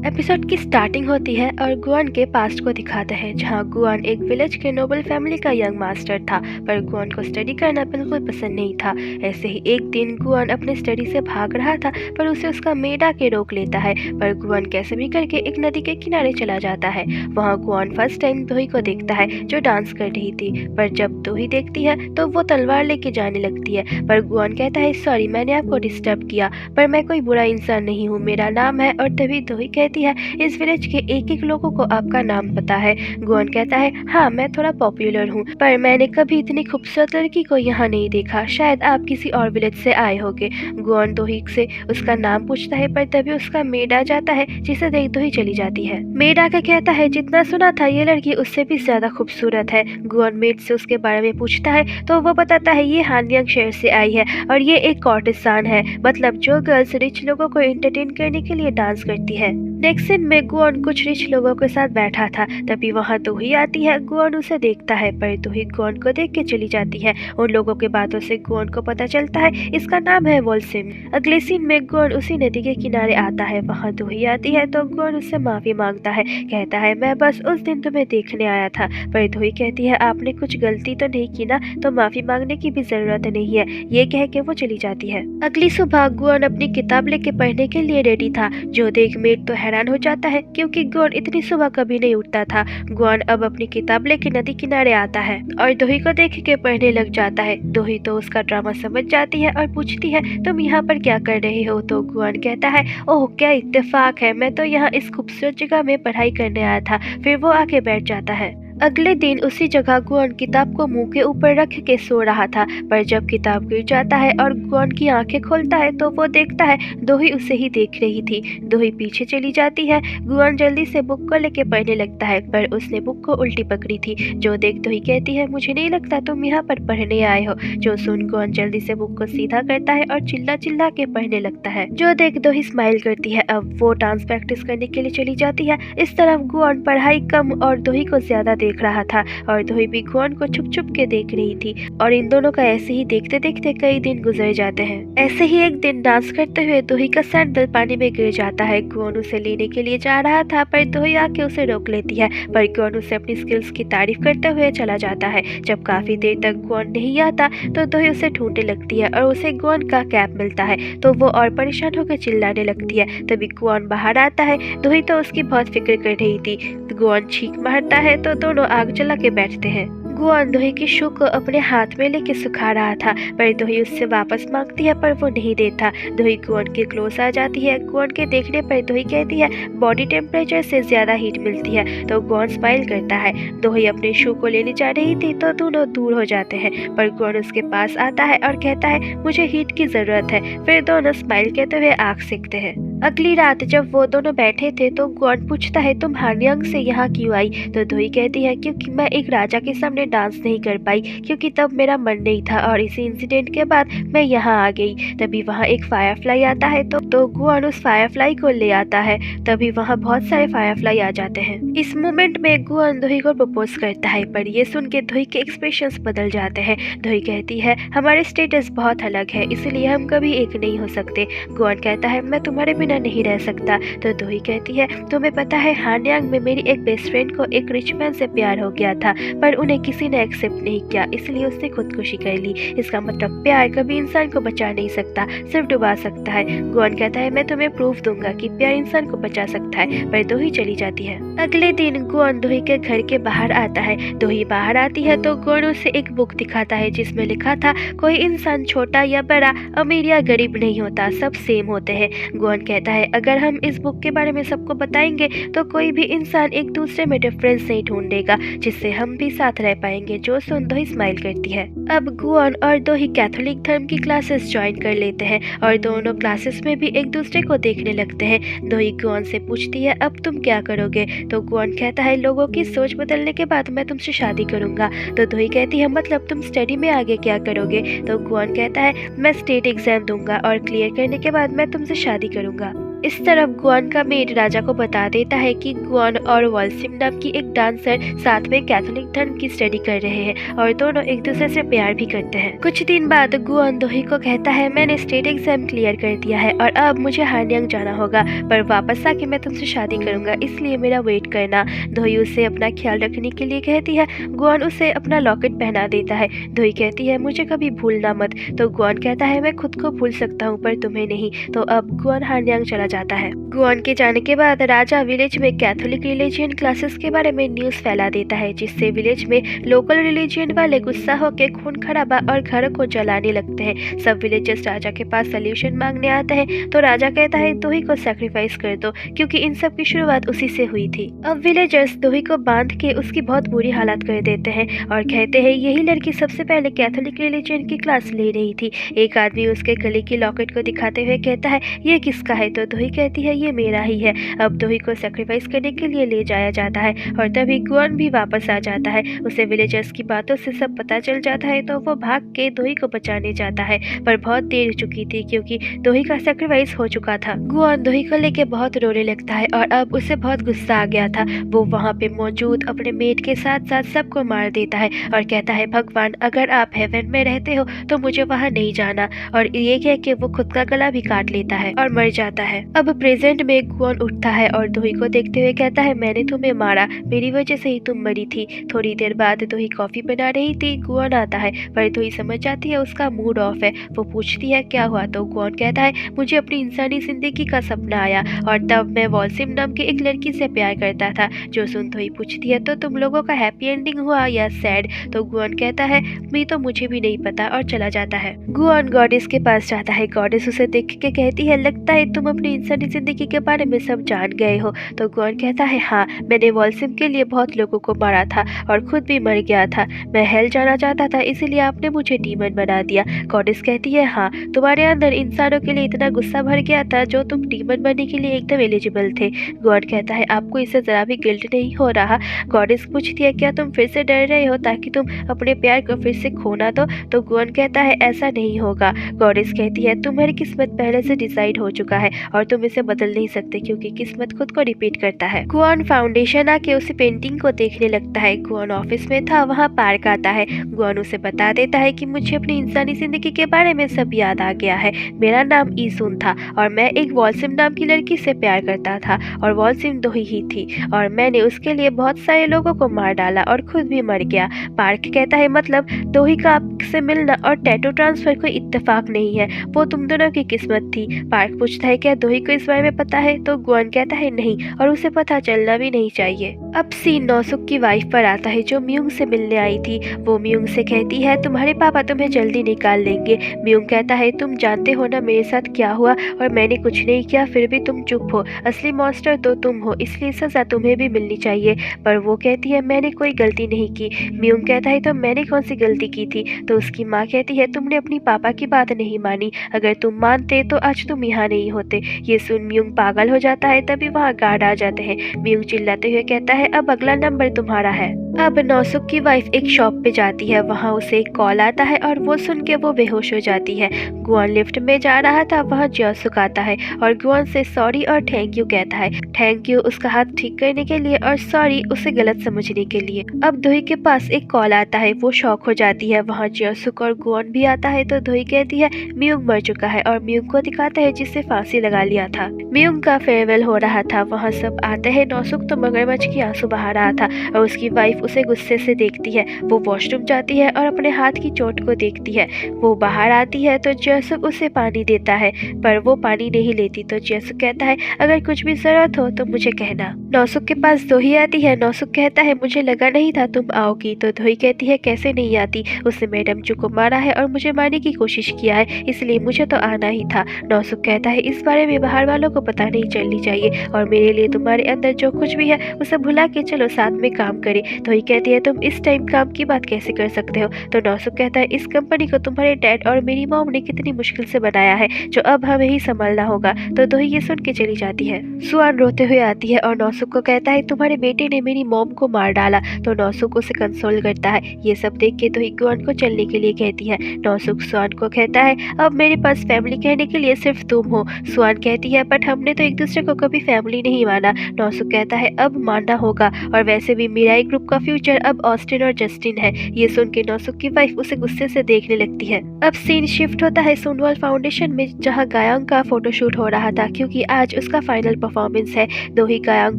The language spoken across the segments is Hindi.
एपिसोड की स्टार्टिंग होती है और गुआन के पास्ट को दिखाते हैं, जहां गुआन एक विलेज के नोबल फैमिली का यंग मास्टर था, पर गुआन को स्टडी करना बिल्कुल पसंद नहीं था। ऐसे ही एक दिन गुआन अपने स्टडी से भाग रहा था, पर उसे उसका मेड आके रोक लेता है। पर गुआन कैसे भी करके एक नदी के किनारे चला जाता है। वहां गुआन फर्स्ट टाइम दोही को देखता है, जो डांस कर रही थी। पर जब दोही देखती है तो वो तलवार लेके जाने लगती है, पर गुआन कहता है सॉरी, मैंने आपको डिस्टर्ब किया, पर मैं कोई बुरा इंसान नहीं हूँ, मेरा नाम है। और तभी दोही कहती है इस विलेज के एक एक लोगों को आपका नाम पता है। गुआन कहता है हाँ, मैं थोड़ा पॉपुलर हूँ, पर मैंने कभी इतनी खूबसूरत लड़की को यहाँ नहीं देखा, शायद आप किसी और विलेज से आए होगे। गुआन दोही से उसका नाम पूछता है, पर तभी उसका मेड आ जाता है, जिसे देख दोही चली जाती है। मेड आकर कहता है जितना सुना था ये लड़की उससे भी ज्यादा खूबसूरत है। गुआन मेड से उसके बारे में पूछता है तो वो बताता है ये हानयांग शहर से आई है और ये एक कॉर्टिसान है, मतलब जो गर्ल्स रिच लोगों को एंटरटेन करने के लिए डांस करती है। नेक्स्ट सीन में गुआन कुछ रिच लोगों के साथ बैठा था, तभी वहाँ दोही आती है। गुआन उसे देखता है, पर दोही गुआन को देख के चली जाती है। उन लोगों के बातों से गुआन को पता चलता है इसका नाम है वोल्सिम। अगले सीन में गुआन उसी नदी के किनारे आता है, वहाँ दोही आती है तो गुआन उससे माफी मांगता है, कहता है मैं बस उस दिन तुम्हें देखने आया था। पर दोही कहती है आपने कुछ गलती तो नहीं की ना, तो माफी मांगने की भी जरूरत नहीं है। ये कह के वो चली जाती है। अगली सुबह गुआन अपनी किताब लेके पढ़ने के लिए रेडी था, जो देख मेट तो हैरान हो जाता है, क्योंकि गुआन इतनी सुबह कभी नहीं उठता था। गुआन अब अपनी किताब लेके नदी किनारे आता है और दोही को देख के पढ़ने लग जाता है। दोही तो उसका ड्रामा समझ जाती है और पूछती है तुम यहाँ पर क्या कर रहे हो। तो गुआन कहता है ओह क्या इत्तेफाक है, मैं तो यहाँ इस खूबसूरत जगह में पढ़ाई करने आया था। फिर वो आके बैठ जाता है। अगले दिन उसी जगह गुआन किताब को मुंह के ऊपर रख के सो रहा था, पर जब किताब गिर जाता है और गुआन की आंखें खोलता है तो वो देखता है दोही उसे ही देख रही थी। दोही पीछे चली जाती है। गुआन जल्दी से बुक को लेके पढ़ने लगता है, पर उसने बुक को उल्टी पकड़ी थी, जो देख दोही कहती है मुझे नहीं लगता तुम यहाँ पर पढ़ने आए हो। जो सुन गुआन जल्दी से बुक को सीधा करता है और चिल्ला चिल्ला के पढ़ने लगता है, जो देख दोही स्माइल करती है। अब वो डांस प्रैक्टिस करने के लिए चली जाती है। इस तरफ गुआन पढ़ाई कम और दोही को ज्यादा देख रहा था, और दोही भी गुआन को छुप छुप के देख रही थी, और इन दोनों का ऐसे ही देखते देखते कई दिन गुजर जाते हैं। ऐसे ही एक दिन डांस करते हुए दोही का सैंडल पानी में गिर जाता है। गुआन उसे लेने के लिए जा रहा था, पर दोही आके उसे रोक लेती है, पर गुआन उसे अपनी स्किल्स की तारीफ करते हुए चला जाता है। जब काफी देर तक गुआन नहीं आता तो दोही उसे ढूंढने लगती है और उसे गुआन का कैप मिलता है, तो वो और परेशान होकर चिल्लाने लगती है। तभी गुआन बाहर आता है। दोही तो उसकी बहुत फिक्र कर रही थी। गुआन छींक मारता है तो दोनों आग जला के बैठते हैं। गुआन दोही की शू को अपने हाथ में लेके सुखा रहा था, पर दोही उससे वापस मांगती है, पर वो नहीं देता। दोही गुआन के क्लोज आ जाती है। गुआन के देखने पर दोही कहती है बॉडी टेम्परेचर से ज्यादा हीट मिलती है, तो गुआन स्माइल करता है। दोही अपने शू को लेने जा रही थी तो दोनों दूर हो जाते हैं, पर गुआन उसके पास आता है और कहता है मुझे हीट की जरूरत है। फिर दोनों स्माइल करते हुए आग सेकते हैं। अगली रात जब वो दोनों बैठे थे तो गुआन पूछता है तुम हानयांग से यहाँ क्यों आई। तो दोही कहती है क्योंकि मैं एक राजा के सामने डांस नहीं कर पाई, क्योंकि तब मेरा मन नहीं था, और इसी इंसिडेंट के बाद मैं यहाँ आ गई। तभी वहाँ एक फायरफ्लाई आता है तो गुआन उस फायरफ्लाई को ले आता है। तभी वहाँ बहुत सारे फायरफ्लाई आ जाते हैं। इस मोमेंट में गुआन दोही को प्रपोज करता है, पर ये सुन के दोही के एक्सप्रेशंस बदल जाते हैं। दोही कहती है हमारे स्टेटस बहुत अलग है, इसलिए हम कभी एक नहीं हो सकते। गुआन कहता है मैं तुम्हारे बिना नहीं रह सकता। तो दोही कहती है तुम्हें पता है हानयांग में मेरी एक बेस्ट फ्रेंड को एक रिच मैन से प्यार हो गया था, पर उन्हें किसी ने एक्सेप्ट नहीं किया, इसलिए उसने खुदकुशी कर ली। इसका मतलब प्यार कभी इंसान को बचा नहीं सकता, सिर्फ डुबा सकता है। गुआन कहता है मैं तुम्हें प्रूफ दूंगा कि प्यार इंसान को बचा सकता है, पर दोही चली जाती है। अगले दिन गुआन दोही के घर के बाहर आता है। दोही बाहर आती है तो गुआन उसे एक बुक दिखाता है, जिसमें लिखा था कोई इंसान छोटा या बड़ा, अमीर या गरीब नहीं होता, सब सेम होते हैं। गुआन कहता है अगर हम इस बुक के बारे में सबको बताएंगे तो कोई भी इंसान एक दूसरे में डिफरेंस नहीं ढूंढेगा, जिससे हम भी साथ रह पाएंगे। जो सुन दोही स्माइल करती है। अब गुआन और दोही कैथोलिक धर्म की क्लासेस ज्वाइन कर लेते हैं, और दोनों क्लासेस में भी एक दूसरे को देखने लगते हैं। दोही गुआन से पूछती है अब तुम क्या करोगे। तो गुआन कहता है लोगों की सोच बदलने के बाद मैं तुमसे शादी करूंगा। तो दोही कहती है मतलब तुम स्टडी में आगे क्या करोगे। तो गुआन कहता है मैं स्टेट एग्जाम दूंगा और क्लियर करने के बाद मैं तुमसे शादी करूंगा। इस तरफ गुआन का मेड राजा को बता देता है कि गुआन और वॉल्सिम नाम की एक डांसर साथ में कैथोलिक धर्म की स्टडी कर रहे हैं और दोनों एक दूसरे से प्यार भी करते हैं। कुछ दिन बाद गुआन दोही को कहता है, मैंने स्टेट एग्जाम क्लियर कर दिया है और अब मुझे हानयांग जाना होगा, पर वापस आके मैं तुमसे शादी करूंगा, इसलिए मेरा वेट करना। दोही उसे अपना ख्याल रखने के लिए कहती है। गुआन उसे अपना लॉकेट पहना देता है। दोही कहती है, मुझे कभी भूलना मत। तो गुआन कहता है, मैं खुद को भूल सकता हूँ पर तुम्हें नहीं। तो अब गुआन हानयांग चला जाता है। गुआन के जाने के बाद राजा विलेज में कैथोलिक रिलीजियन क्लासेस के बारे में न्यूज फैला देता है, जिससे विलेज में लोकल रिलीजियन वाले गुस्सा होकर खून खराबा और घरों को जलाने लगते हैं। सब विलेजर्स राजा के पास सोल्यूशन मांगने आते हैं। तो राजा कहता है, दोही को सैक्रिफाइस कर दो, क्योंकि इन सब की शुरुआत उसी से हुई थी। अब विलेजर्स दोही को बांध के उसकी बहुत बुरी हालत कर देते हैं और कहते हैं, यही लड़की सबसे पहले कैथोलिक रिलीजियन की क्लास ले रही थी। एक आदमी उसके गले की लॉकेट को दिखाते हुए कहता है, ये किसका है? तो दोही कहती है, ये मेरा ही है। अब दोही को सैक्रिफाइस करने के लिए ले जाया जाता है और तभी गुआन भी वापस आ जाता है। उसे विलेजर्स की बातों से सब पता चल जाता है, तो वो भाग के दोही को बचाने जाता है, पर बहुत देर हो चुकी थी क्योंकि दोही का सैक्रिफाइस हो चुका था। गुआन दोही को लेके बहुत रोने लगता है और अब उसे बहुत गुस्सा आ गया था। वो वहाँ पे मौजूद अपने मेट के साथ साथ सबको मार देता है और कहता है, भगवान, अगर आप हेवन में रहते हो तो मुझे वहाँ नहीं जाना। और ये कह के वो खुद का गला भी काट लेता है और मर जाता है। अब प्रेजेंट में गुआन उठता है और दोही को देखते हुए कहता है, मैंने तुम्हें मारा, मेरी वजह से ही तुम मरी थी। थोड़ी देर बाद दोही कॉफी बना रही थी। गुआन आता है पर दोही समझ जाती है उसका मूड ऑफ है। वो पूछती है, क्या हुआ? तो गुआन कहता है, मुझे अपनी इंसानी जिंदगी का सपना आया और तब मैं वॉल्सिम नाम की एक लड़की से प्यार करता था। जो सुन दोही पूछती है, तो तुम लोगों का हैप्पी एंडिंग हुआ या सैड? तो गुआन कहता है, मैं तो मुझे भी नहीं पता, और चला जाता है। गुआन गॉडेस के पास जाता है। गॉडेस उसे देख के कहती है, लगता है तुम अपनी इंसानी जिंदगी के बारे में सब जान गए हो। तो गुआन कहता है, हाँ, मैंने वॉल्सिम के लिए बहुत लोगों को मारा था और खुद भी मर गया था। मैं हेल जाना चाहता था, इसीलिए आपने मुझे डीमन बना दिया। गॉडेस कहती है, हाँ, तुम्हारे अंदर इंसानों के लिए इतना गुस्सा भर गया था जो तुम डीमन बनने के लिए एकदम एलिजिबल थे। गुआन कहता है, आपको इससे जरा भी गिल्ट नहीं हो रहा? गॉडेस पूछती है, क्या तुम फिर से डर रहे हो ताकि तुम अपने प्यार को फिर से खो ना दो? तो गुआन कहता है, ऐसा नहीं होगा। गॉडेस कहती है, तुम्हारी किस्मत पहले से डिसाइड हो चुका है और तुम इसे बदल नहीं सकते, क्योंकि किस्मत खुद को रिपीट करता है। गुआन फाउंडेशन आके उसी पेंटिंग को देखने लगता है। गुआन ऑफिस में था, वहाँ पार्क आता है। गुआन उसे बता देता है कि मुझे अपनी इंसानी जिंदगी के बारे में सब याद आ गया है। मेरा नाम ईसुन था और मैं एक वॉल्सिम नाम की लड़की से प्यार करता था और वॉल्सिम दोही ही थी और मैंने उसके लिए बहुत सारे लोगों को मार डाला और खुद भी मर गया। पार्क कहता है, मतलब दोही का आपसे मिलना और टैटू ट्रांसफर कोई इत्तेफाक नहीं है, वो तुम दोनों की किस्मत थी। पार्क पूछता है, क्या दोही को इस बारे में पता है? तो गुआन कहता है, नहीं, और उसे पता चलना भी नहीं चाहिए। अब सीन नौसुक की वाइफ पर आता है, जो म्यूंग से मिलने आई थी। वो म्यूंग से कहती है, तुम्हारे पापा तुम्हें जल्दी निकाल लेंगे। म्यूंग कहता है, तुम जानते हो ना मेरे साथ क्या हुआ, और मैंने कुछ नहीं किया, फिर भी तुम चुप हो। असली मॉन्स्टर तो तुम हो, इसलिए सजा तुम्हें भी मिलनी चाहिए। पर वो कहती है, मैंने कोई गलती नहीं की। म्यूंग कहता है, तो मैंने कौन सी गलती की थी? तो उसकी माँ कहती है, तुमने अपनी पापा की बात नहीं मानी, अगर तुम मानते तो आज तुम यहाँ नहीं होते। ये सुन म्यूंग पागल हो जाता है। तभी वहाँ गार्ड आ जाते हैं। म्यूंग चिल्लाते हुए कहता है, अब अगला नंबर तुम्हारा है। अब नौसुक की वाइफ एक शॉप पे जाती है। वहाँ उसे एक कॉल आता है और वो सुन के वो बेहोश हो जाती है। गुआन लिफ्ट में जा रहा था, वहाँ ज्योसुक आता है और गुआन से सॉरी और थैंक यू कहता है। थैंक यू उसका हाथ ठीक करने के लिए और सॉरी उसे गलत समझने के लिए। अब दोही के पास एक कॉल आता है, वो शॉक हो जाती है। वहाँ ज्योसुक और गुआन भी आता है। तो दोही कहती है, म्यूंग मर चुका है, और म्यूंग को दिखाता है जिससे फांसी लगा लिया था। म्यूंग का फेयरवेल हो रहा था। वहाँ सब आते हैं। नौसुक तो मगरमच्छ की आंसू बहा रहा था और उसकी वाइफ उसे गुस्से से देखती है। वो वॉशरूम जाती है और अपने हाथ की चोट को देखती है। वो बाहर आती है तो ज्योसुक उसे पानी देता है, पर वो पानी नहीं लेती। तो ज्योसुक कहता है, अगर कुछ भी जरूरत हो तो मुझे कहना। नौसुक के पास दोही आती है। नौसुक कहता है, मुझे लगा नहीं था तुम आओगी। तो दोही कहती है, कैसे नहीं आती? उसने मैडम जू को मारा है और मुझे मारने की कोशिश किया है, इसलिए मुझे तो आना ही था। नौसुक कहता है, इस बारे में बाहर वालों को पता नहीं चलनी चाहिए, और मेरे लिए तुम्हारे अंदर जो कुछ भी है उसे भुला के चलो साथ में काम करें। तो दोही कहती है तुम इस टाइम काम की बात कैसे कर सकते हो। तो नौसुक कहता है इस कंपनी को तुम्हारे डैड और मेरी मॉम ने कितनी मुश्किल से बनाया है, जो अब हमें ही संभालना होगा। तो दोही ये सुन के चली जाती है। सुआन रोते हुए आती है और नौसुक को कहता है तुम्हारे बेटे ने मेरी मॉम को मार डाला। तो नौसुक उसे कंसोल करता है। ये सब देख के दोही गुआन को चलने के लिए कहती है। नौसुक सुआन को कहता है अब मेरे पास फैमिली कहने के लिए सिर्फ तुम हो। सुआन कहती है बट हमने तो एक दूसरे को कभी फैमिली नहीं माना। नौसुक कहता है अब मानना होगा, और वैसे भी मिराई ग्रुप का फ्यूचर अब ऑस्टिन और जस्टिन है। ये सुन के नौसुक की वाइफ उसे गुस्से से देखने लगती है। अब सीन शिफ्ट होता है सोनवाल फाउंडेशन में, जहाँ गायांग का फोटोशूट हो रहा था क्योंकि आज उसका फाइनल परफॉर्मेंस है। दोही गायांग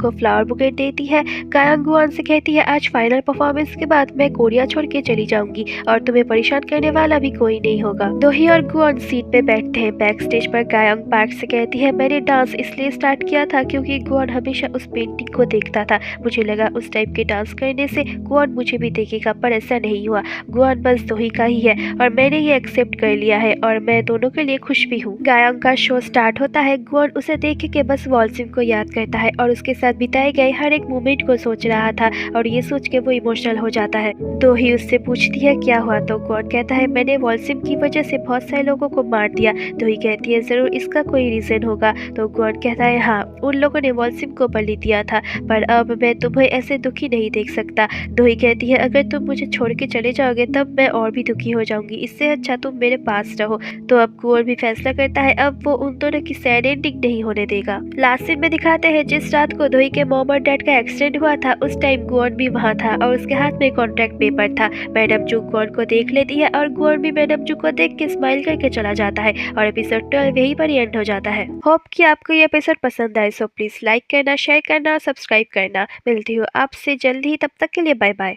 को फ्लावर बुकेट देती है। गायांग गुआन से कहती है आज फाइनल परफॉर्मेंस के बाद मैं कोरिया छोड़ के चली जाऊंगी और तुम्हें परेशान करने वाला भी कोई नहीं होगा। दोही और गुआन सीट पे बैठते हैं। बैक स्टेज पर गायांग पार्क से कहती है मैंने डांस इसलिए स्टार्ट किया था क्योंकि गुआन हमेशा उस पेंटिंग को देखता था। मुझे लगा उस टाइप के डांस करने से गुआन मुझे भी देखेगा, पर ऐसा नहीं हुआ। गुआन बस दोही का ही है और मैंने ये एक्सेप्ट कर लिया है और मैं दोनों के लिए खुश भी हूँ। गायांग का शो स्टार्ट होता है। गुआन उसे देख के बस वॉलसिम को याद करता है और उसके साथ बिताए गए हर एक मोमेंट को सोच रहा था, और ये सोच के वो इमोशनल हो जाता है। दोही उससे पूछती है क्या हुआ। तो गुआन कहता है मैंने वॉलसिम की वजह से बहुत सारे लोगों को मार दिया। दोही कहती है जरूर इसका कोई रीजन होगा। तो गुआन कहता है हाँ, उन लोगों ने वॉलसिम को बलि दिया था, पर अब मैं तुम्हें ऐसे दुखी नहीं देख सकता। दोही कहती है अगर तुम मुझे छोड़ के चले जाओगे तब मैं और भी दुखी हो जाऊंगी, इससे अच्छा तुम मेरे पास रहो। तो अब गुआन भी फैसला करता है अब वो उन दोनों की सैड एंडिंग नहीं होने देगा। लास्ट सीन में दिखाते हैं जिस रात को दोही के मॉम और डैड का एक्सीडेंट हुआ था उस टाइम गुआन भी वहाँ था और उसके हाथ में कॉन्ट्रैक्ट पेपर था। मैडम जू गुआन को देख लेती है और गुआन भी मैडम जू को देख के स्माइल करके चला जाता है और एपिसोड 12 यहीं पर एंड हो जाता है। होप कि आपको ये एपिसोड पसंद आए, सो प्लीज लाइक करना, शेयर करना और सब्सक्राइब करना। मिलती हूँ आपसे जल्दी ही, तब तक के लिए बाय बाय।